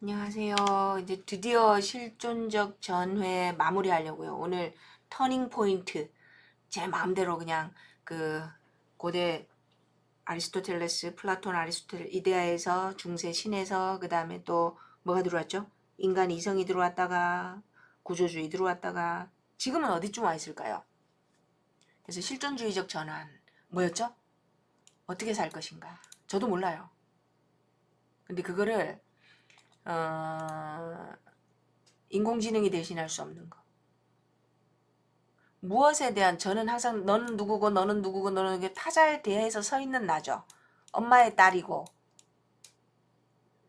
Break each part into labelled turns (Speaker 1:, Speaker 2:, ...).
Speaker 1: 안녕하세요. 이제 드디어 실존적 전회 마무리하려고요. 오늘 터닝 포인트. 제 마음대로 그냥 그 고대 아리스토텔레스, 플라톤, 아리스토텔, 이데아에서 중세 신에서 그 다음에 또 뭐가 들어왔죠? 인간 이성이 들어왔다가 구조주의 들어왔다가 지금은 어디쯤 와 있을까요? 그래서 실존주의적 전환 뭐였죠? 어떻게 살 것인가? 저도 몰라요. 근데 그거를 어, 인공지능이 대신할 수 없는 거. 무엇에 대한 저는 항상 너는 누구고 너는 누구고 너는 누구고 타자에 대해서 서 있는 나죠. 엄마의 딸이고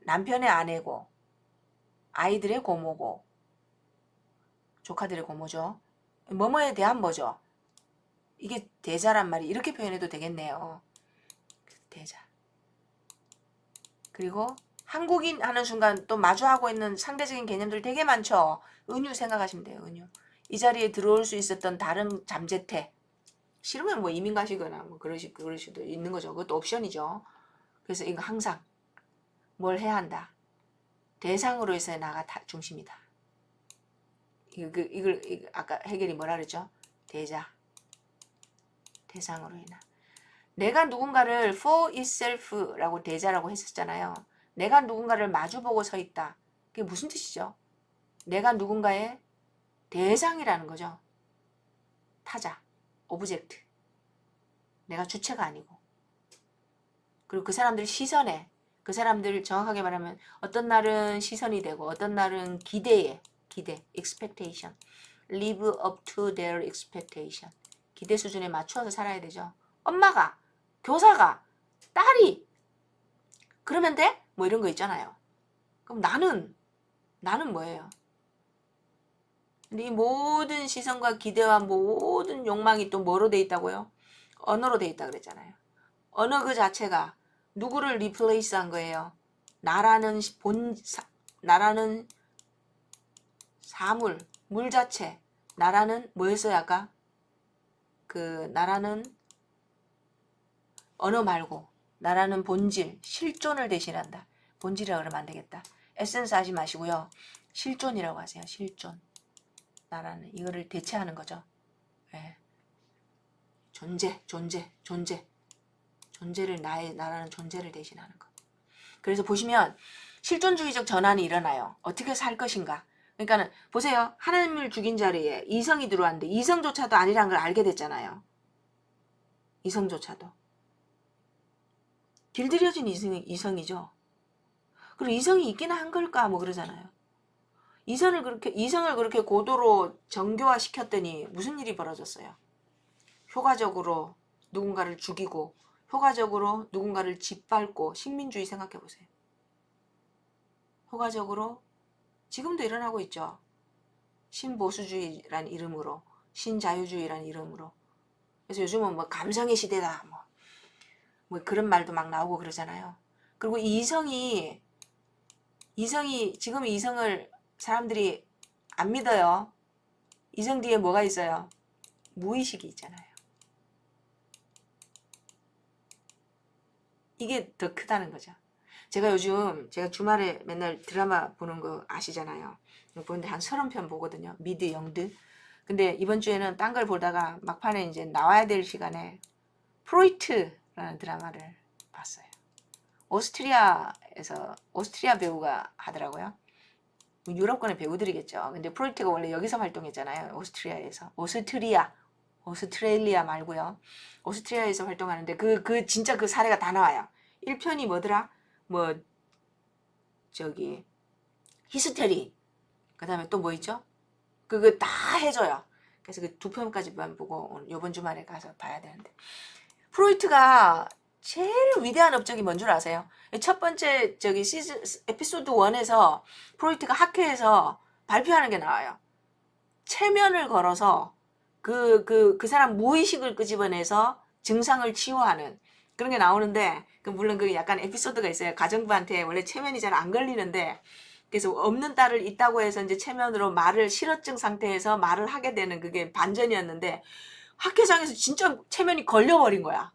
Speaker 1: 남편의 아내고 아이들의 고모고 조카들의 고모죠. 뭐뭐에 대한 뭐죠. 이게 대자란 말이 이렇게 표현해도 되겠네요. 대자. 그리고 한국인 하는 순간 또 마주하고 있는 상대적인 개념들 되게 많죠. 은유 생각하시면 돼요. 은유. 이 자리에 들어올 수 있었던 다른 잠재태. 싫으면 뭐 이민 가시거나 뭐 그럴 수도 있는 거죠. 그것도 옵션이죠. 그래서 이거 항상 뭘 해야 한다. 대상으로서의 나가 중심이다. 이걸 아까 해결이 뭐라 그랬죠? 대자. 대상으로 인한. 내가 누군가를 for itself라고 대자라고 했었잖아요. 내가 누군가를 마주보고 서 있다. 그게 무슨 뜻이죠? 내가 누군가의 대상이라는 거죠. 타자, 오브젝트. 내가 주체가 아니고. 그리고 그 사람들 시선에 그 사람들 정확하게 말하면 어떤 날은 시선이 되고 어떤 날은 기대, expectation. live up to their expectation. 기대 수준에 맞춰서 살아야 되죠. 엄마가, 교사가, 딸이 그러면 돼? 뭐 이런 거 있잖아요. 그럼 나는 뭐예요? 근데 이 모든 시선과 기대와 모든 욕망이 또 뭐로 돼 있다고요? 언어로 돼 있다 그랬잖아요. 언어 그 자체가 누구를 리플레이스 한 거예요? 나라는 사물, 물 자체. 나라는 뭐였어요 아까? 그 나라는 언어 말고 나라는 본질, 실존을 대신한다. 본질이라고 그러면 안 되겠다. 에센스 하지 마시고요. 실존이라고 하세요. 실존. 나라는 이거를 대체하는 거죠. 네. 존재를 나라는 존재를 대신하는 거. 그래서 보시면 실존주의적 전환이 일어나요. 어떻게 살 것인가. 그러니까는 보세요. 하나님을 죽인 자리에 이성이 들어왔는데 이성조차도 아니란 걸 알게 됐잖아요. 이성조차도. 길들여진 이성이죠. 그리고 이성이 있기는 한 걸까 뭐 그러잖아요. 이성을 그렇게 고도로 정교화 시켰더니 무슨 일이 벌어졌어요. 효과적으로 누군가를 죽이고 효과적으로 누군가를 짓밟고 식민주의 생각해 보세요. 효과적으로 지금도 일어나고 있죠. 신보수주의란 이름으로 신자유주의란 이름으로. 그래서 요즘은 뭐 감성의 시대다 뭐 그런 말도 막 나오고 그러잖아요. 그리고 지금 이성을 사람들이 안 믿어요. 이성 뒤에 뭐가 있어요? 무의식이 있잖아요. 이게 더 크다는 거죠. 제가 주말에 맨날 드라마 보는 거 아시잖아요. 보는데 한 30편 보거든요. 미드, 영드. 근데 이번 주에는 딴 걸 보다가 막판에 이제 나와야 될 시간에 프로이트라는 드라마를 봤어요. 오스트리아 배우가 하더라고요. 유럽권의 배우들이겠죠. 근데 프로이트가 원래 여기서 활동했잖아요. 오스트레일리아 말고요. 오스트리아에서 활동하는데 진짜 그 사례가 다 나와요. 1편이 뭐더라? 뭐 저기 히스테리. 그다음에 또 뭐 있죠? 그거 다 해줘요. 그래서 그 2편까지만 보고 이번 주말에 가서 봐야 되는데 프로이트가 제일 위대한 업적이 뭔 줄 아세요? 첫 번째 에피소드 1에서 프로이트가 학회에서 발표하는 게 나와요. 체면을 걸어서 그 사람 무의식을 끄집어내서 증상을 치유하는 그런 게 나오는데 물론 그 약간 에피소드가 있어요. 가정부한테 원래 체면이 잘 안 걸리는데 그래서 없는 딸을 있다고 해서 이제 체면으로 실어증 상태에서 말을 하게 되는 그게 반전이었는데 학회장에서 진짜 체면이 걸려버린 거야.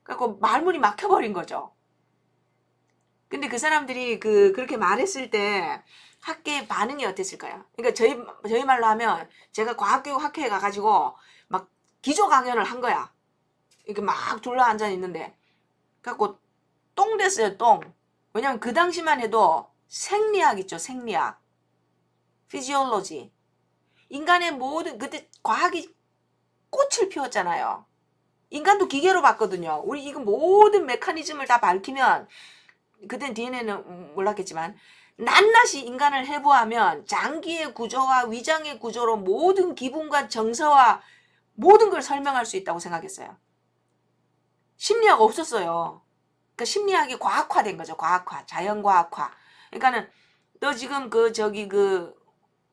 Speaker 1: 그래갖고 말문이 막혀버린 거죠. 근데 그 사람들이 그렇게 말했을 때 학계의 반응이 어땠을까요? 그러니까 저희 말로 하면 제가 과학교육 학회에 가가지고 막 기조 강연을 한 거야. 이렇게 막 둘러앉아 있는데. 그래갖고 똥 됐어요, 똥. 왜냐면 그 당시만 해도 생리학 있죠, 생리학. 피지올로지. 인간의 모든, 그때 과학이 꽃을 피웠잖아요. 인간도 기계로 봤거든요. 우리 이거 모든 메커니즘을 다 밝히면, 그땐 DNA는 몰랐겠지만, 낱낱이 인간을 해부하면 장기의 구조와 위장의 구조로 모든 기분과 정서와 모든 걸 설명할 수 있다고 생각했어요. 심리학 없었어요. 그러니까 심리학이 과학화된 거죠. 과학화, 자연과학화. 그러니까는 너 지금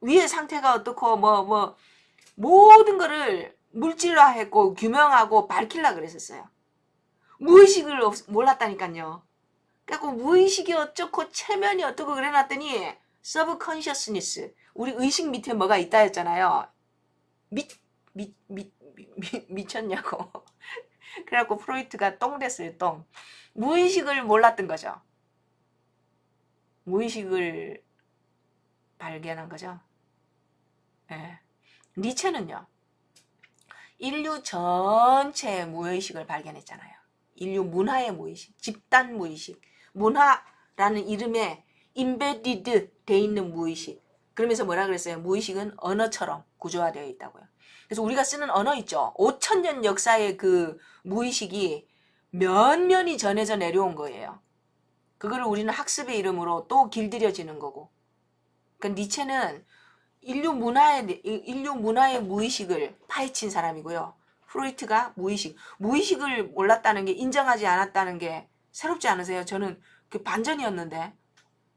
Speaker 1: 위의 상태가 어떻고 모든 거를 물질화했고 규명하고 밝히려고 그랬었어요. 무의식을 몰랐다니까요. 그래갖고 무의식이 어쩌고 체면이 어떻고 그래놨더니 서브컨셔스니스, 우리 의식 밑에 뭐가 있다 했잖아요. 미쳤냐고. 그래갖고 프로이트가 똥 됐어요, 똥. 무의식을 몰랐던 거죠. 무의식을 발견한 거죠. 예. 니체는요, 인류 전체의 무의식을 발견했잖아요. 인류 문화의 무의식, 집단 무의식, 문화라는 이름에 임베디드 돼 있는 무의식. 그러면서 뭐라 그랬어요? 무의식은 언어처럼 구조화되어 있다고요. 그래서 우리가 쓰는 언어 있죠. 5,000년 역사의 그 무의식이 면면이 전해져 내려온 거예요. 그거를 우리는 학습의 이름으로 또 길들여지는 거고. 그러니까 니체는 인류 문화의 무의식을 파헤친 사람이고요. 프로이트가 무의식을 몰랐다는 게, 인정하지 않았다는 게 새롭지 않으세요? 저는 그 반전이었는데.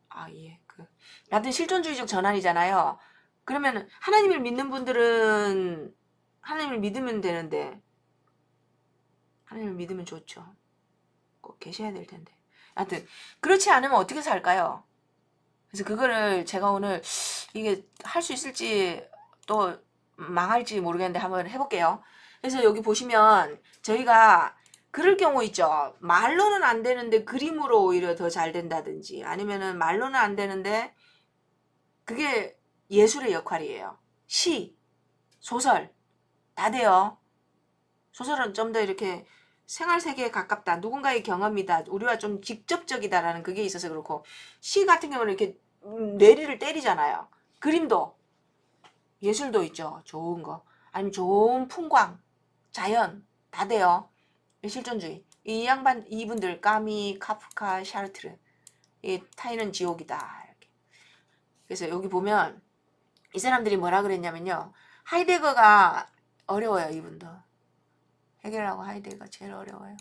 Speaker 1: 아, 예. 하여튼 실존주의적 전환이잖아요. 그러면 하나님을 믿는 분들은 하나님을 믿으면 되는데, 하나님을 믿으면 좋죠. 꼭 계셔야 될 텐데. 하여튼 그렇지 않으면 어떻게 살까요? 그래서 그거를 제가 오늘 이게 할 수 있을지 또 망할지 모르겠는데 한번 해볼게요. 그래서 여기 보시면 저희가 그럴 경우 있죠. 말로는 안 되는데 그림으로 오히려 더 잘 된다든지, 아니면은 말로는 안 되는데 그게 예술의 역할이에요. 시, 소설 다 돼요. 소설은 좀 더 이렇게 생활세계에 가깝다, 누군가의 경험이다, 우리와 좀 직접적이다라는 그게 있어서 그렇고, 시 같은 경우는 이렇게 뇌리를 때리잖아요. 그림도, 예술도 있죠. 좋은 거. 아니면 좋은 풍광, 자연 다 돼요. 실존주의. 이 양반, 이분들 까미, 카프카, 샤르트르. 이 타인은 지옥이다. 이렇게. 그래서 여기 보면 이 사람들이 뭐라 그랬냐면요. 하이데거가 어려워요, 이분도. 해결하고 하이데거가 제일 어려워요.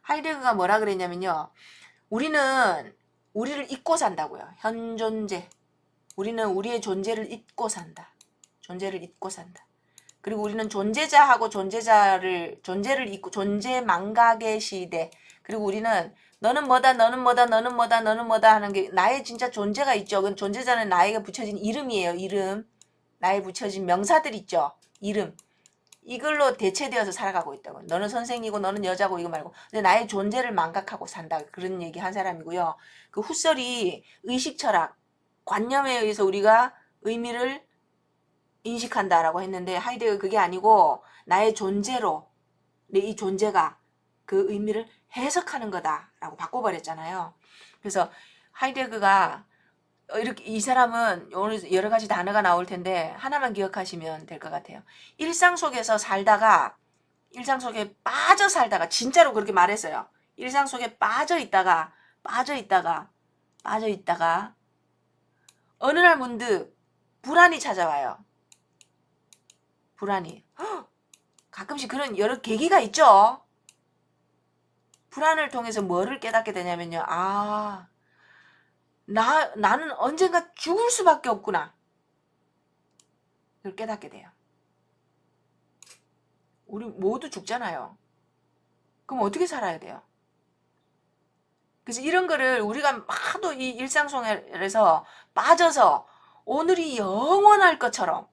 Speaker 1: 하이데거가 뭐라 그랬냐면요. 우리는 우리를 잊고 산다고요. 현존재. 우리는 우리의 존재를 잊고 산다. 존재를 잊고 산다. 그리고 우리는 존재자하고 존재를 잊고, 존재 망각의 시대. 그리고 우리는 너는 뭐다, 너는 뭐다, 너는 뭐다, 너는 뭐다 하는 게, 나의 진짜 존재가 있죠. 그 존재자는 나에게 붙여진 이름이에요. 이름. 나에 붙여진 명사들 있죠. 이름. 이걸로 대체되어서 살아가고 있다고. 너는 선생이고 너는 여자고 이거 말고. 근데 나의 존재를 망각하고 산다. 그런 얘기 한 사람이고요. 그 후설이 의식철학, 관념에 의해서 우리가 의미를 인식한다라고 했는데, 하이데거 그게 아니고 나의 존재로, 내 이 존재가 그 의미를 해석하는 거다라고 바꿔버렸잖아요. 그래서 하이데거가 이렇게, 이 사람은 오늘 여러 가지 단어가 나올 텐데 하나만 기억하시면 될 것 같아요. 일상 속에서 살다가, 일상 속에 빠져 살다가, 진짜로 그렇게 말했어요. 일상 속에 빠져 있다가 어느 날 문득 불안이 찾아와요. 불안이. 가끔씩 그런 여러 계기가 있죠. 불안을 통해서 뭐를 깨닫게 되냐면요. 아, 나는 언젠가 죽을 수밖에 없구나. 그걸 깨닫게 돼요. 우리 모두 죽잖아요. 그럼 어떻게 살아야 돼요? 그래서 이런 거를 우리가 하도 이 일상 속에서 빠져서 오늘이 영원할 것처럼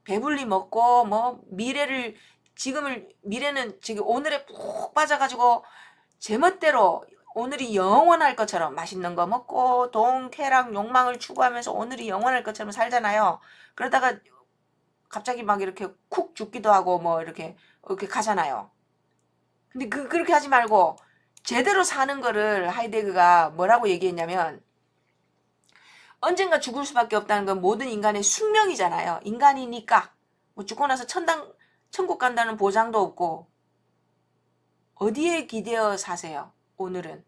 Speaker 1: 배불리 먹고 미래는 지금 오늘에 푹 빠져가지고 제멋대로 오늘이 영원할 것처럼 맛있는 거 먹고 돈, 쾌락, 욕망을 추구하면서 오늘이 영원할 것처럼 살잖아요. 그러다가 갑자기 막 이렇게 쿡 죽기도 하고 뭐 이렇게 가잖아요. 근데 그렇게 하지 말고 제대로 사는 거를 하이데거가 뭐라고 얘기했냐면 언젠가 죽을 수밖에 없다는 건 모든 인간의 숙명이잖아요. 인간이니까 뭐 죽고 나서 천국 간다는 보장도 없고 어디에 기대어 사세요? 오늘은.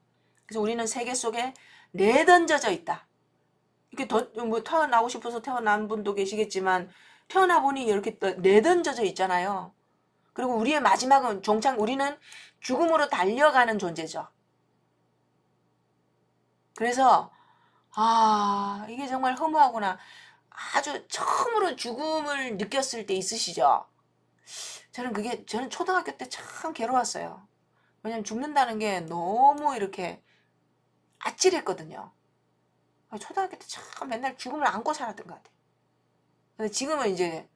Speaker 1: 그래서 우리는 세계 속에 내던져져 있다. 이렇게 뭐 태어나고 싶어서 태어난 분도 계시겠지만 태어나 보니 이렇게 내던져져 있잖아요. 그리고 우리의 마지막은 종착 우리는 죽음으로 달려가는 존재죠. 그래서 이게 정말 허무하구나. 아주 처음으로 죽음을 느꼈을 때 있으시죠? 저는 초등학교 때 참 괴로웠어요. 왜냐면 죽는다는 게 너무 이렇게 아찔했거든요. 초등학교 때 참 맨날 죽음을 안고 살았던 것 같아요. 근데 지금은 이제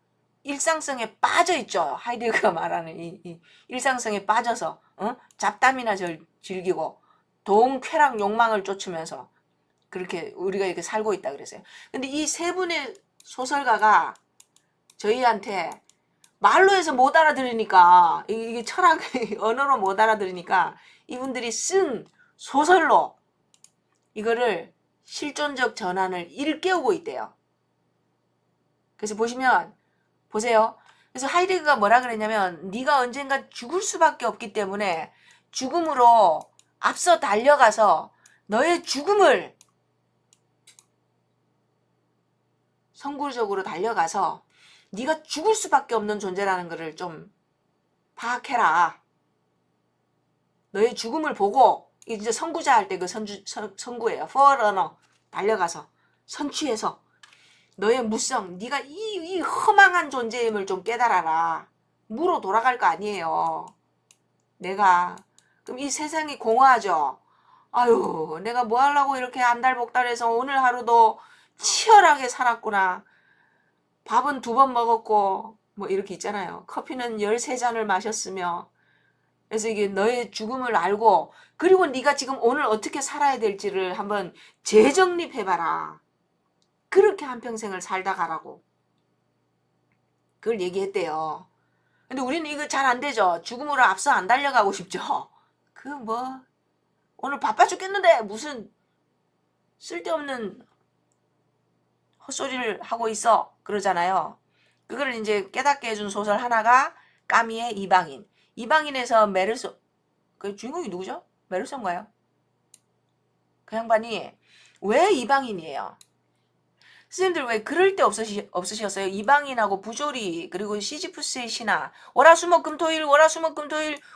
Speaker 1: 일상성에 빠져 있죠. 하이데거가 말하는 이 일상성에 빠져서 잡담이나 즐기고 돈, 쾌락, 욕망을 쫓으면서 그렇게 우리가 이렇게 살고 있다 그랬어요. 근데 이 세 분의 소설가가 저희한테 말로 해서 못 알아들으니까 이게 철학 언어로 못 알아들으니까 이분들이 쓴 소설로 이거를 실존적 전환을 일깨우고 있대요. 그래서 보세요. 그래서 하이데거가 뭐라 그랬냐면 네가 언젠가 죽을 수밖에 없기 때문에 죽음으로 앞서 달려가서 너의 죽음을 선구적으로 달려가서 네가 죽을 수밖에 없는 존재라는 것을 좀 파악해라. 너의 죽음을 보고 이제 선구자 할 때 그 선구예요. 포러너 달려가서 선취해서 너의 무성, 네가 이 허망한 존재임을 좀 깨달아라. 무로 돌아갈 거 아니에요. 그럼 이 세상이 공허하죠. 아유, 내가 뭐 하려고 이렇게 안달복달해서 오늘 하루도 치열하게 살았구나. 밥은 2번 먹었고 뭐 이렇게 있잖아요. 커피는 13잔을 마셨으며. 그래서 이게 너의 죽음을 알고 그리고 네가 지금 오늘 어떻게 살아야 될지를 한번 재정립해봐라. 그렇게 한평생을 살다 가라고. 그걸 얘기했대요. 근데 우리는 이거 잘 안 되죠. 죽음으로 앞서 안 달려가고 싶죠. 오늘 바빠 죽겠는데 무슨 쓸데없는 헛소리를 하고 있어. 그러잖아요. 그거를 이제 깨닫게 해준 소설 하나가 까미의 이방인. 이방인에서 메르소, 그 주인공이 누구죠? 메르소인가요? 그 양반이 왜 이방인이에요? 선생님들 왜 그럴 때 없으셨어요? 이방인하고 부조리 그리고 시지푸스의 신화 월화수목금토일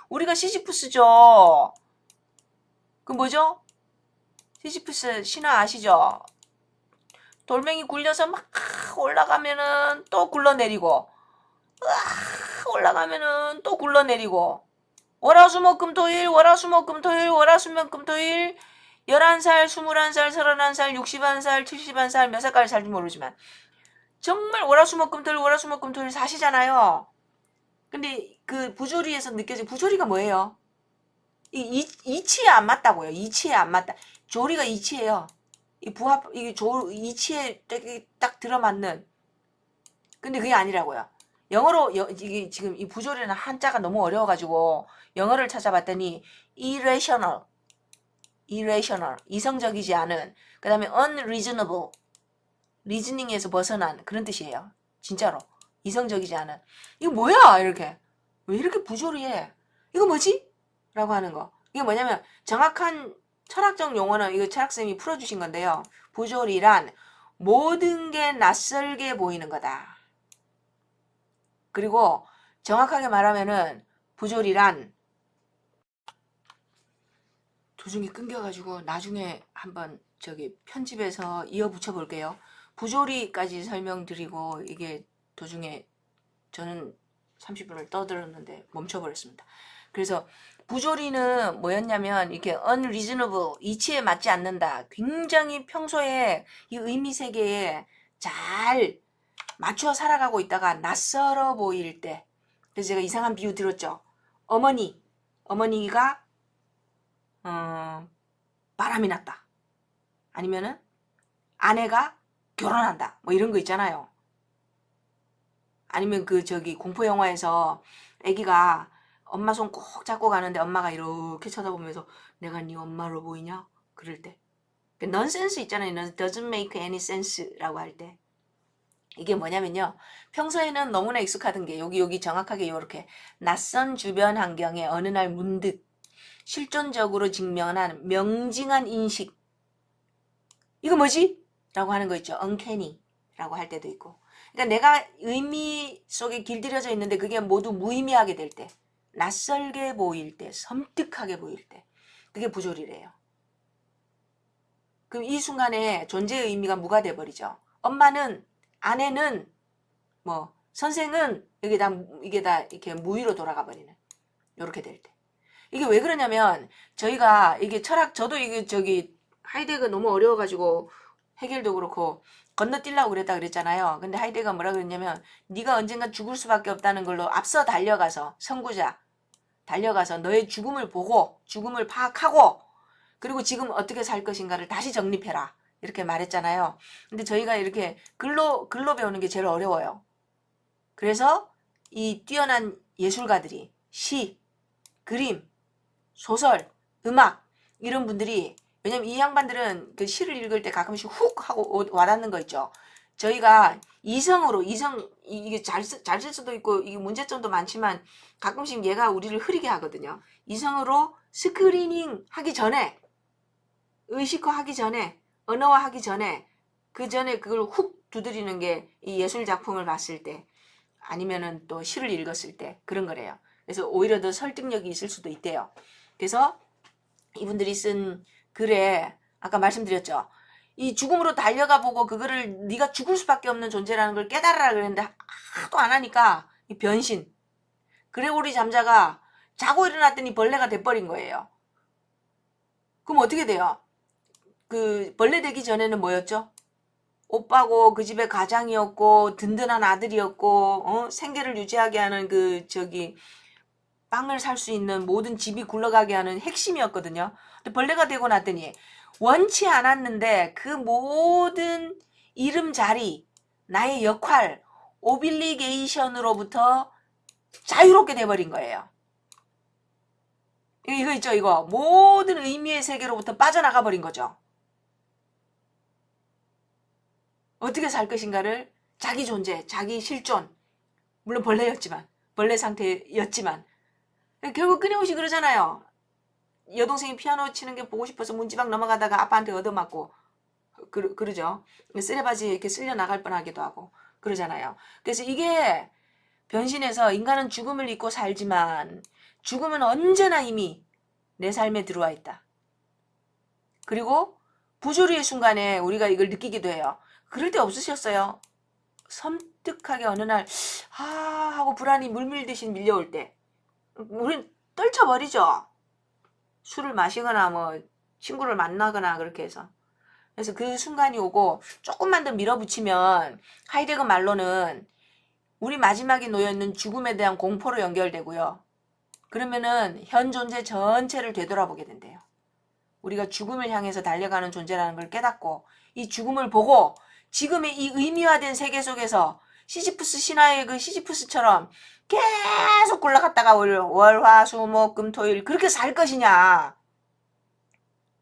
Speaker 1: 우리가 시지푸스죠. 그 뭐죠? 시지푸스 신화 아시죠? 돌멩이 굴려서 막 올라가면은 또 굴러내리고 올라가면은 또 굴러내리고 월화수목금토일 11살, 21살, 31살, 61살, 70살 몇 살까지 살지 모르지만 정말 월화수목금토일 사시잖아요. 근데 그 부조리에서 느껴진 부조리가 뭐예요? 이치에 안 맞다고요. 이치에 안 맞다. 조리가 이치예요. 이치에 딱 들어맞는. 근데 그게 아니라고요. 영어로 이게 지금 이 부조리는 한자가 너무 어려워가지고 영어를 찾아봤더니 irrational, 이성적이지 않은. 그 다음에 unreasonable, 리즈닝에서 벗어난 그런 뜻이에요. 진짜로 이성적이지 않은. 이거 뭐야 이렇게 왜 이렇게 부조리해? 이거 뭐지? 라고 하는 거. 이게 뭐냐면 정확한 철학적 용어는 이거 철학쌤이 풀어주신 건데요. 부조리란 모든 게 낯설게 보이는 거다. 그리고 정확하게 말하면은 부조리란 도중에 끊겨가지고 나중에 한번 편집해서 이어 붙여 볼게요. 부조리까지 설명드리고 이게 도중에 저는 30분을 떠들었는데 멈춰버렸습니다. 그래서 부조리는 뭐였냐면 이렇게 unreasonable, 이치에 맞지 않는다. 굉장히 평소에 이 의미세계에 잘 맞춰 살아가고 있다가 낯설어 보일 때. 그래서 제가 이상한 비유 들었죠. 어머니가 바람이 났다. 아니면은 아내가 결혼한다. 뭐 이런 거 있잖아요. 아니면 그 저기 공포 영화에서 아기가 엄마 손 꼭 잡고 가는데 엄마가 이렇게 쳐다보면서 내가 네 엄마로 보이냐? 그럴 때. 그 넌센스 있잖아요. doesn't make any sense라고 할 때. 이게 뭐냐면요. 평소에는 너무나 익숙하던 게 여기 정확하게 이렇게 낯선 주변 환경에 어느 날 문득 실존적으로 직면한 명징한 인식. 이거 뭐지? 라고 하는 거 있죠. uncanny 라고 할 때도 있고. 그러니까 내가 의미 속에 길들여져 있는데 그게 모두 무의미하게 될 때, 낯설게 보일 때, 섬뜩하게 보일 때, 그게 부조리래요. 그럼 이 순간에 존재의 의미가 무가 돼버리죠. 엄마는, 아내는, 뭐 선생은 이게 다 이렇게 무위로 돌아가 버리는, 이렇게 될 때. 이게 왜 그러냐면 저희가 이게 철학, 저도 이게 저기 하이데거 너무 어려워가지고 해결도 그렇고 건너뛰려고 그랬다 그랬잖아요. 근데 하이데거가 뭐라 그랬냐면 네가 언젠가 죽을 수밖에 없다는 걸로 앞서 달려가서, 선구자 달려가서 너의 죽음을 보고 죽음을 파악하고 그리고 지금 어떻게 살 것인가를 다시 정립해라, 이렇게 말했잖아요. 근데 저희가 이렇게 글로 배우는 게 제일 어려워요. 그래서 이 뛰어난 예술가들이 시, 그림, 소설, 음악 이런 분들이, 왜냐면 이 양반들은 그 시를 읽을 때 가끔씩 훅 하고 와닿는 거 있죠. 저희가 이성으로, 이게 잘 쓸 수도 있고 이게 문제점도 많지만 가끔씩 얘가 우리를 흐리게 하거든요. 이성으로 스크리닝 하기 전에, 의식화하기 전에, 언어화하기 전에, 그 전에 그걸 훅 두드리는 게 이 예술 작품을 봤을 때 아니면은 또 시를 읽었을 때 그런 거래요. 그래서 오히려 더 설득력이 있을 수도 있대요. 그래서 이분들이 쓴 글에 아까 말씀드렸죠. 이 죽음으로 달려가 보고 그거를 네가 죽을 수밖에 없는 존재라는 걸 깨달으라 그랬는데 하도 안 하니까 이 변신. 그레고리 잠자가 자고 일어났더니 벌레가 돼버린 거예요. 그럼 어떻게 돼요? 그 벌레 되기 전에는 뭐였죠? 오빠고 그 집의 가장이었고 든든한 아들이었고 생계를 유지하게 하는 그 저기 빵을 살 수 있는 모든 집이 굴러가게 하는 핵심이었거든요. 근데 벌레가 되고 났더니 원치 않았는데 그 모든 이름자리, 나의 역할, 오빌리게이션으로부터 자유롭게 돼버린 거예요. 이거 있죠, 이거. 모든 의미의 세계로부터 빠져나가 버린 거죠. 어떻게 살 것인가를 자기 존재, 자기 실존, 물론 벌레였지만, 벌레 상태였지만 결국 끊임없이 그러잖아요. 여동생이 피아노 치는 게 보고 싶어서 문지방 넘어가다가 아빠한테 얻어맞고 그러죠. 쓰레바지 이렇게 쓸려 나갈 뻔하기도 하고 그러잖아요. 그래서 이게 변신해서 인간은 죽음을 잊고 살지만 죽음은 언제나 이미 내 삶에 들어와 있다. 그리고 부조리의 순간에 우리가 이걸 느끼기도 해요. 그럴 때 없으셨어요? 섬뜩하게 어느 날 하고 불안이 물밀듯이 밀려올 때 우린 떨쳐버리죠. 술을 마시거나 뭐 친구를 만나거나 그렇게 해서. 그래서 그 순간이 오고 조금만 더 밀어붙이면 하이데거 말로는 우리 마지막에 놓여있는 죽음에 대한 공포로 연결되고요. 그러면은 현 존재 전체를 되돌아보게 된대요. 우리가 죽음을 향해서 달려가는 존재라는 걸 깨닫고 이 죽음을 보고 지금의 이 의미화된 세계 속에서 시지프스 신화의 그 시지프스처럼 계속 굴러갔다가 월, 화, 수, 목, 금, 토일 그렇게 살 것이냐.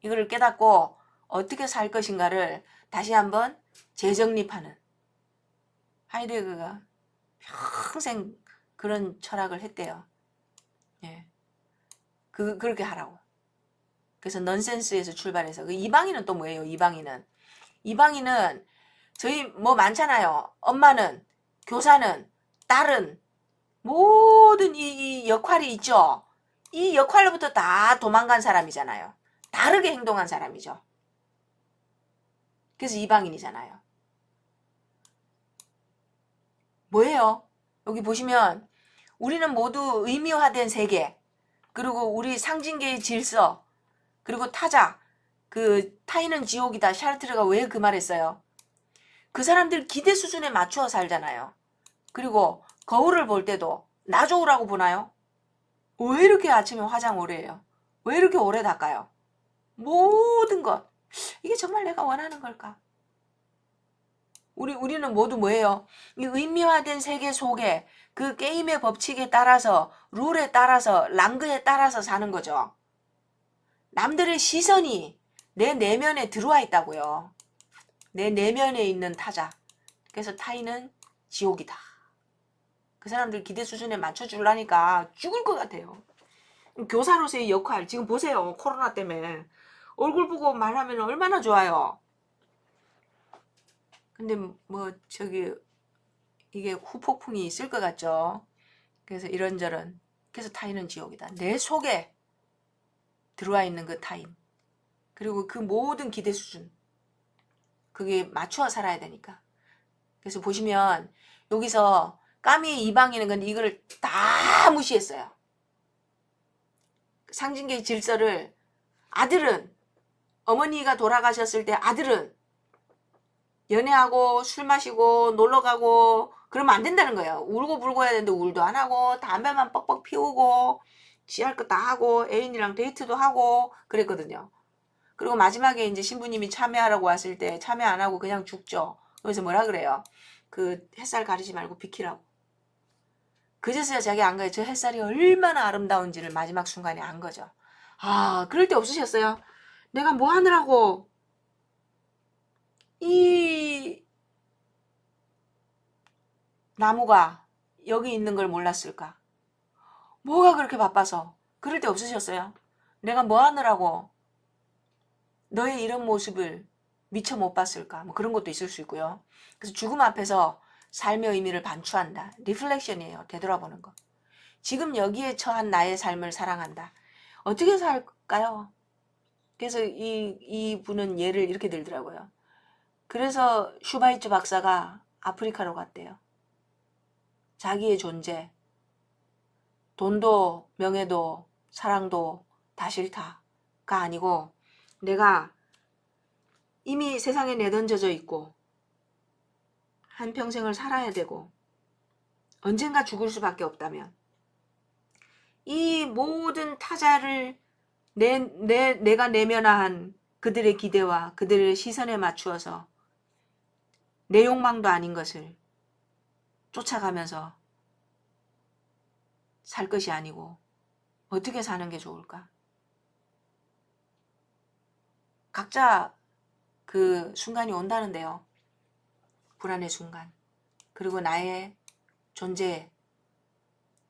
Speaker 1: 이거를 깨닫고 어떻게 살 것인가를 다시 한번 재정립하는, 하이데거가 평생 그런 철학을 했대요. 예. 그렇게 하라고. 그래서 넌센스에서 출발해서. 이방인은 또 뭐예요? 이방인은 저희 뭐 많잖아요. 엄마는, 교사는, 딸은 모든 이 역할이 있죠. 이 역할로부터 다 도망간 사람이잖아요. 다르게 행동한 사람이죠. 그래서 이방인이잖아요. 뭐예요? 여기 보시면 우리는 모두 의미화된 세계, 그리고 우리 상징계의 질서, 그리고 타자, 그 타인은 지옥이다. 샤르트르가 왜 그 말했어요? 그 사람들 기대 수준에 맞추어 살잖아요. 그리고 거울을 볼 때도 나 좋으라고 보나요? 왜 이렇게 아침에 화장 오래 해요? 왜 이렇게 오래 닦아요? 모든 것. 이게 정말 내가 원하는 걸까? 우리는 모두 뭐예요? 이 의미화된 세계 속에 그 게임의 법칙에 따라서, 룰에 따라서, 랑그에 따라서 사는 거죠. 남들의 시선이 내 내면에 들어와 있다고요. 내 내면에 있는 타자. 그래서 타인은 지옥이다. 그 사람들 기대 수준에 맞춰주려니까 죽을 것 같아요. 교사로서의 역할, 지금 보세요. 코로나 때문에. 얼굴 보고 말하면 얼마나 좋아요. 근데 뭐 저기 이게 후폭풍이 있을 것 같죠. 그래서 이런저런. 그래서 타인은 지옥이다. 내 속에 들어와 있는 그 타인. 그리고 그 모든 기대 수준. 그게 맞추어 살아야 되니까. 그래서 보시면 여기서 까미의 이방인은 근데 이걸 다 무시했어요. 상징계의 질서를 아들은 어머니가 돌아가셨을 때 아들은 연애하고 술 마시고 놀러 가고 그러면 안 된다는 거예요. 울고 불고 해야 되는데 울도 안 하고 담배만 뻑뻑 피우고 지할 거 다 하고 애인이랑 데이트도 하고 그랬거든요. 그리고 마지막에 이제 신부님이 참여하라고 왔을 때 참여 안 하고 그냥 죽죠. 그래서 뭐라 그래요? 그 햇살 가리지 말고 비키라고. 그제서야 자기 안 가요. 저 햇살이 얼마나 아름다운지를 마지막 순간에 안 거죠. 아, 그럴 때 없으셨어요? 내가 뭐 하느라고 이 나무가 여기 있는 걸 몰랐을까? 뭐가 그렇게 바빠서? 그럴 때 없으셨어요? 내가 뭐 하느라고 너의 이런 모습을 미처 못 봤을까? 뭐 그런 것도 있을 수 있고요. 그래서 죽음 앞에서 삶의 의미를 반추한다. 리플렉션이에요. 되돌아보는 거. 지금 여기에 처한 나의 삶을 사랑한다. 어떻게 살까요? 그래서 이 분은 예를 이렇게 들더라고요. 그래서 슈바이츠 박사가 아프리카로 갔대요. 자기의 존재, 돈도 명예도 사랑도 다 싫다가 아니고 내가 이미 세상에 내던져져 있고 한평생을 살아야 되고 언젠가 죽을 수밖에 없다면 이 모든 타자를 내가 내면화한 그들의 기대와 그들의 시선에 맞추어서 내 욕망도 아닌 것을 쫓아가면서 살 것이 아니고 어떻게 사는 게 좋을까? 각자 그 순간이 온다는데요. 불안의 순간. 그리고 나의 존재,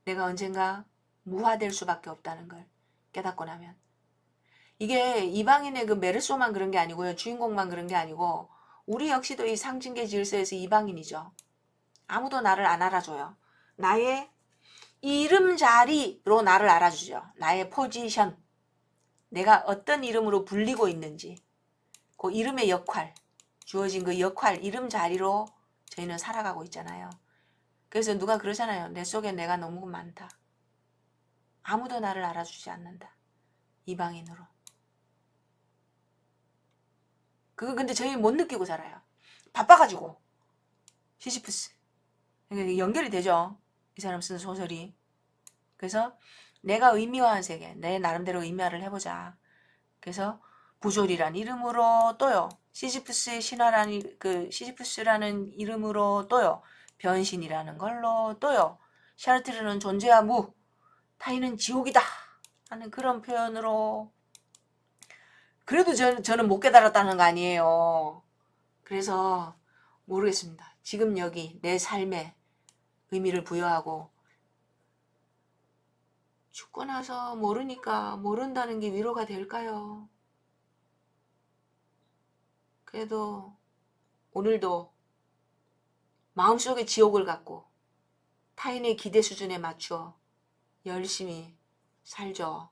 Speaker 1: 내가 언젠가 무화될 수밖에 없다는 걸 깨닫고 나면. 이게 이방인의 그 메르소만 그런 게 아니고요. 주인공만 그런 게 아니고 우리 역시도 이 상징계 질서에서 이방인이죠. 아무도 나를 안 알아줘요. 나의 이름자리로 나를 알아주죠. 나의 포지션. 내가 어떤 이름으로 불리고 있는지. 그 이름의 역할. 주어진 그 역할, 이름자리로 저희는 살아가고 있잖아요. 그래서 누가 그러잖아요. 내 속에 내가 너무 많다. 아무도 나를 알아주지 않는다. 이방인으로. 그거 근데 저희 못 느끼고 살아요. 바빠가지고. 시시프스. 연결이 되죠. 이 사람 쓴 소설이. 그래서 내가 의미화한 세계, 내 나름대로 의미화를 해보자. 그래서 부조리란 이름으로 또요. 시지프스의 신화라는 그 시지프스라는 이름으로 또요. 변신이라는 걸로 또요. 샤르트르는 존재와 무, 타인은 지옥이다 하는 그런 표현으로. 그래도 저는 못 깨달았다는 거 아니에요. 그래서 모르겠습니다. 지금 여기 내 삶에 의미를 부여하고 죽고 나서 모르니까 모른다는 게 위로가 될까요? 그래도 오늘도 마음속에 지옥을 갖고 타인의 기대 수준에 맞추어 열심히 살죠.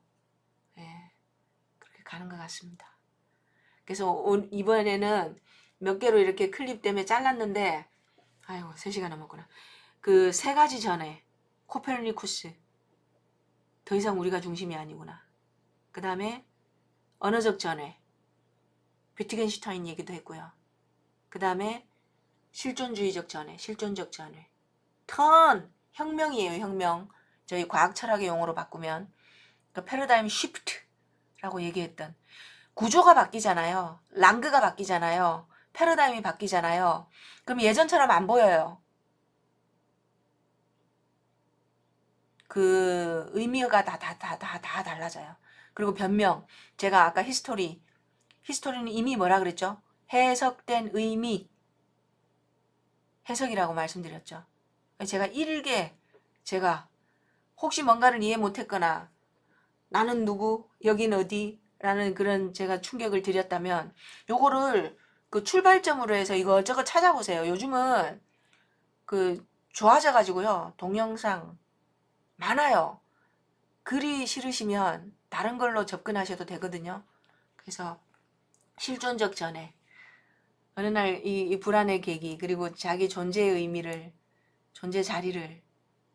Speaker 1: 예, 그렇게 가는 것 같습니다. 그래서 이번에는 몇 개로 이렇게 클립 때문에 잘랐는데 아이고 3시간 넘었구나. 그 3가지 전에 코페르니쿠스 더 이상 우리가 중심이 아니구나. 그 다음에 언어적 전에 비트겐슈타인 얘기도 했고요. 그 다음에 실존주의적 전에, 실존적 전에. 혁명이에요, 혁명. 저희 과학 철학의 용어로 바꾸면 그 패러다임 시프트라고 얘기했던 구조가 바뀌잖아요. 랑그가 바뀌잖아요. 패러다임이 바뀌잖아요. 그럼 예전처럼 안 보여요. 그 의미가 다 달라져요. 그리고 변명. 제가 아까 히스토리는 이미 뭐라 그랬죠? 해석된 의미. 해석이라고 말씀드렸죠. 제가 일개 제가 혹시 뭔가를 이해 못했거나 나는 누구? 여긴 어디? 라는 그런 제가 충격을 드렸다면 요거를 그 출발점으로 해서 이거저거 찾아보세요. 요즘은 그 좋아져 가지고요. 동영상 많아요. 글이 싫으시면 다른 걸로 접근하셔도 되거든요. 그래서 실존적 전에 어느 날 이 불안의 계기 그리고 자기 존재의 의미를 존재 자리를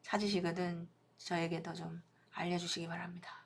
Speaker 1: 찾으시거든 저에게도 좀 알려주시기 바랍니다.